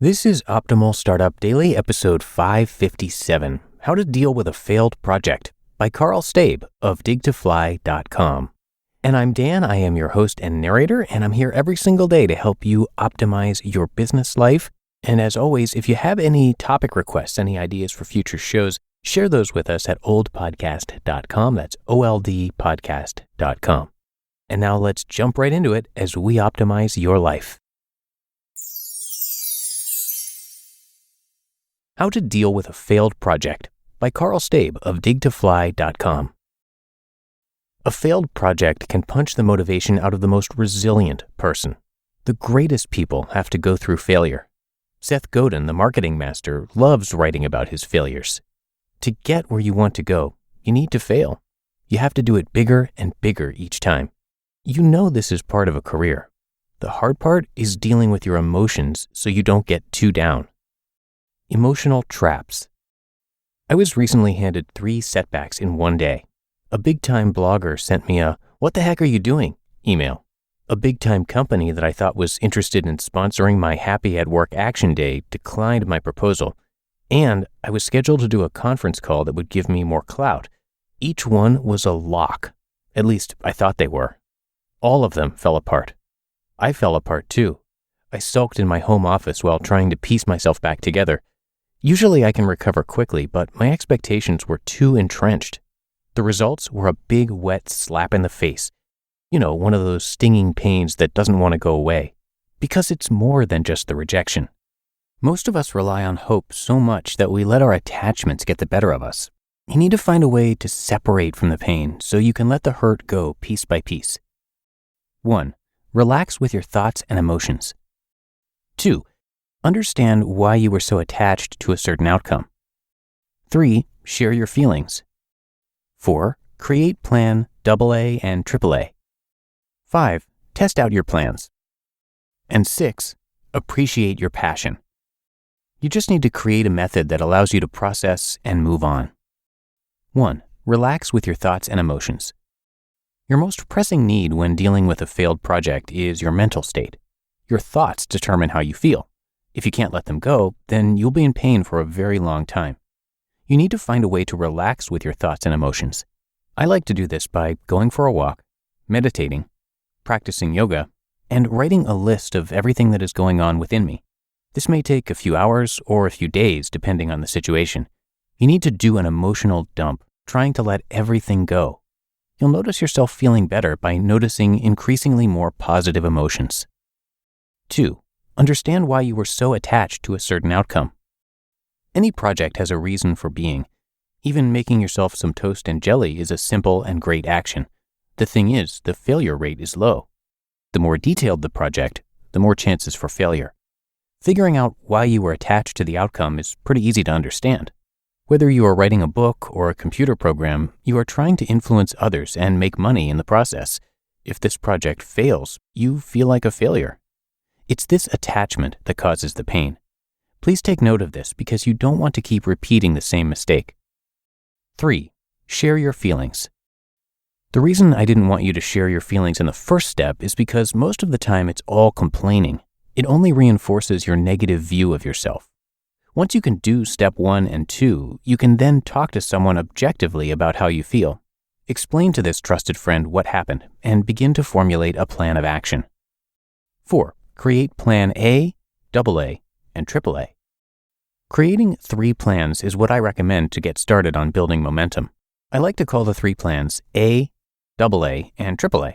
This is Optimal Startup Daily, episode 557, How to Deal with a Failed Project, by Karl Staib of digtofly.com. And I'm Dan, I am your host and narrator, and I'm here every single day to help you optimize your business life. And as always, if you have any topic requests, any ideas for future shows, share those with us at oldpodcast.com. That's oldpodcast.com. And now let's jump right into it as we optimize your life. How to Deal with a Failed Project, by Karl Staib of digtofly.com. A failed project can punch the motivation out of the most resilient person. The greatest people have to go through failure. Seth Godin, the marketing master, loves writing about his failures. To get where you want to go, you need to fail. You have to do it bigger and bigger each time. You know this is part of a career. The hard part is dealing with your emotions so you don't get too down. Emotional traps. I was recently handed 3 setbacks in one day. A big-time blogger sent me a "What the heck are you doing?" email. A big-time company that I thought was interested in sponsoring my Happy at Work Action Day declined my proposal. And I was scheduled to do a conference call that would give me more clout. Each one was a lock. At least I thought they were. All of them fell apart. I fell apart too. I sulked in my home office while trying to piece myself back together. Usually I can recover quickly, but my expectations were too entrenched. The results were a big, wet slap in the face. You know, one of those stinging pains that doesn't want to go away. Because it's more than just the rejection. Most of us rely on hope so much that we let our attachments get the better of us. You need to find a way to separate from the pain so you can let the hurt go piece by piece. 1. Relax with your thoughts and emotions. 2. Understand why you were so attached to a certain outcome. 3. Share your feelings. 4. Create plan AA and AAA. 5. Test out your plans. And 6. Appreciate your passion. You just need to create a method that allows you to process and move on. 1. Relax with your thoughts and emotions. Your most pressing need when dealing with a failed project is your mental state. Your thoughts determine how you feel. If you can't let them go, then you'll be in pain for a very long time. You need to find a way to relax with your thoughts and emotions. I like to do this by going for a walk, meditating, practicing yoga, and writing a list of everything that is going on within me. This may take a few hours or a few days, depending on the situation. You need to do an emotional dump, trying to let everything go. You'll notice yourself feeling better by noticing increasingly more positive emotions. 2. Understand why you were so attached to a certain outcome. Any project has a reason for being. Even making yourself some toast and jelly is a simple and great action. The thing is, the failure rate is low. The more detailed the project, the more chances for failure. Figuring out why you were attached to the outcome is pretty easy to understand. Whether you are writing a book or a computer program, you are trying to influence others and make money in the process. If this project fails, you feel like a failure. It's this attachment that causes the pain. Please take note of this because you don't want to keep repeating the same mistake. 3. Share your feelings. The reason I didn't want you to share your feelings in the first step is because most of the time it's all complaining. It only reinforces your negative view of yourself. Once you can do step 1 and 2, you can then talk to someone objectively about how you feel. Explain to this trusted friend what happened and begin to formulate a plan of action. 4. Create plan A, AA, and AAA. Creating 3 plans is what I recommend to get started on building momentum. I like to call the 3 plans A, AA, and AAA.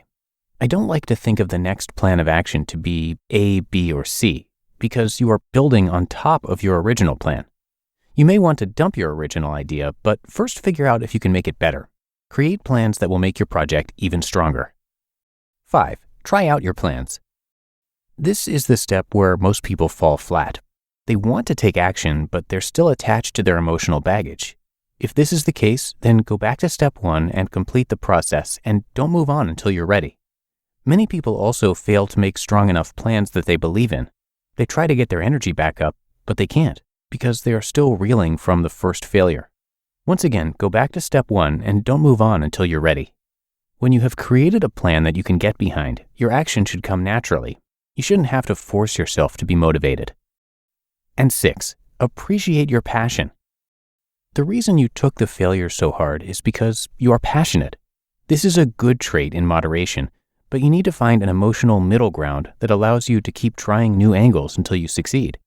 I don't like to think of the next plan of action to be A, B, or C, because you are building on top of your original plan. You may want to dump your original idea, but first figure out if you can make it better. Create plans that will make your project even stronger. 5. Try out your plans. This is the step where most people fall flat. They want to take action, but they're still attached to their emotional baggage. If this is the case, then go back to step 1 and complete the process, and don't move on until you're ready. Many people also fail to make strong enough plans that they believe in. They try to get their energy back up, but they can't, because they are still reeling from the first failure. Once again, go back to step 1 and don't move on until you're ready. When you have created a plan that you can get behind, your action should come naturally. You shouldn't have to force yourself to be motivated. And 6, appreciate your passion. The reason you took the failure so hard is because you are passionate. This is a good trait in moderation, but you need to find an emotional middle ground that allows you to keep trying new angles until you succeed.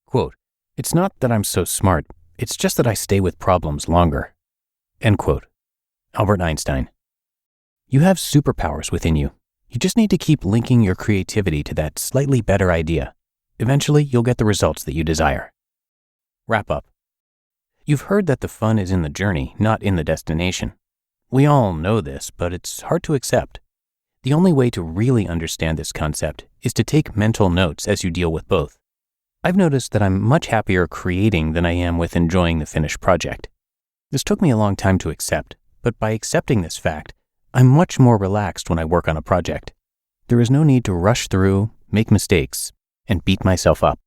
Quote, "It's not that I'm so smart, it's just that I stay with problems longer." End quote. Albert Einstein. You have superpowers within you. You just need to keep linking your creativity to that slightly better idea. Eventually, you'll get the results that you desire. Wrap up. You've heard that the fun is in the journey, not in the destination. We all know this, but it's hard to accept. The only way to really understand this concept is to take mental notes as you deal with both. I've noticed that I'm much happier creating than I am with enjoying the finished project. This took me a long time to accept, but by accepting this fact, I'm much more relaxed when I work on a project. There is no need to rush through, make mistakes, and beat myself up.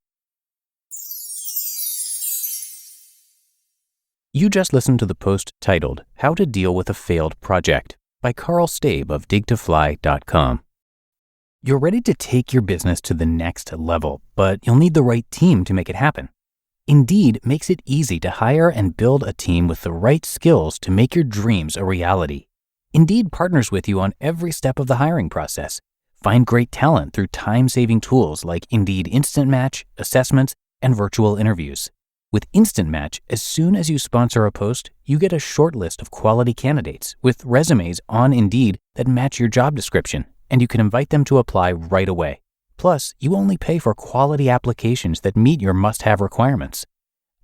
You just listened to the post titled, "How to Deal with a Failed Project" by Karl Staib of digtofly.com. You're ready to take your business to the next level, but you'll need the right team to make it happen. Indeed makes it easy to hire and build a team with the right skills to make your dreams a reality. Indeed partners with you on every step of the hiring process. Find great talent through time-saving tools like Indeed Instant Match, assessments, and virtual interviews. With Instant Match, as soon as you sponsor a post, you get a short list of quality candidates with resumes on Indeed that match your job description, and you can invite them to apply right away. Plus, you only pay for quality applications that meet your must-have requirements.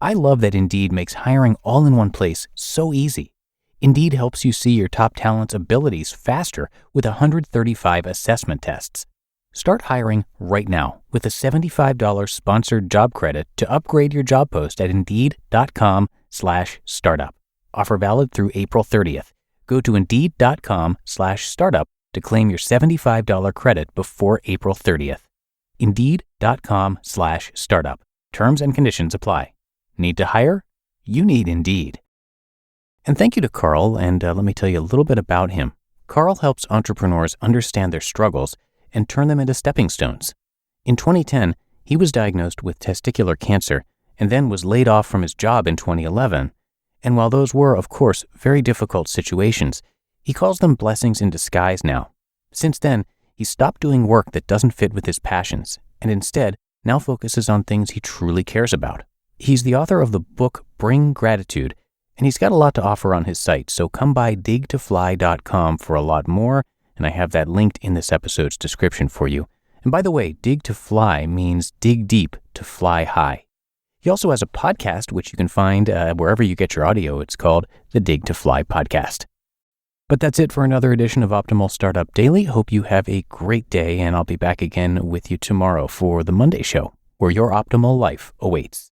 I love that Indeed makes hiring all in one place so easy. Indeed helps you see your top talent's abilities faster with 135 assessment tests. Start hiring right now with a $75 sponsored job credit to upgrade your job post at Indeed.com/startup. Offer valid through April 30th. Go to Indeed.com/startup to claim your $75 credit before April 30th. Indeed.com/startup. Terms and conditions apply. Need to hire? You need Indeed. And thank you to Karl, and let me tell you a little bit about him. Karl helps entrepreneurs understand their struggles and turn them into stepping stones. In 2010, he was diagnosed with testicular cancer and then was laid off from his job in 2011. And while those were, of course, very difficult situations, he calls them blessings in disguise now. Since then, he stopped doing work that doesn't fit with his passions and instead now focuses on things he truly cares about. He's the author of the book Bring Gratitude, and he's got a lot to offer on his site, so come by digtofly.com for a lot more, and I have that linked in this episode's description for you. And by the way, dig to fly means dig deep to fly high. He also has a podcast, which you can find wherever you get your audio. It's called the Dig to Fly Podcast. But that's it for another edition of Optimal Startup Daily. Hope you have a great day, and I'll be back again with you tomorrow for the Monday show, where your optimal life awaits.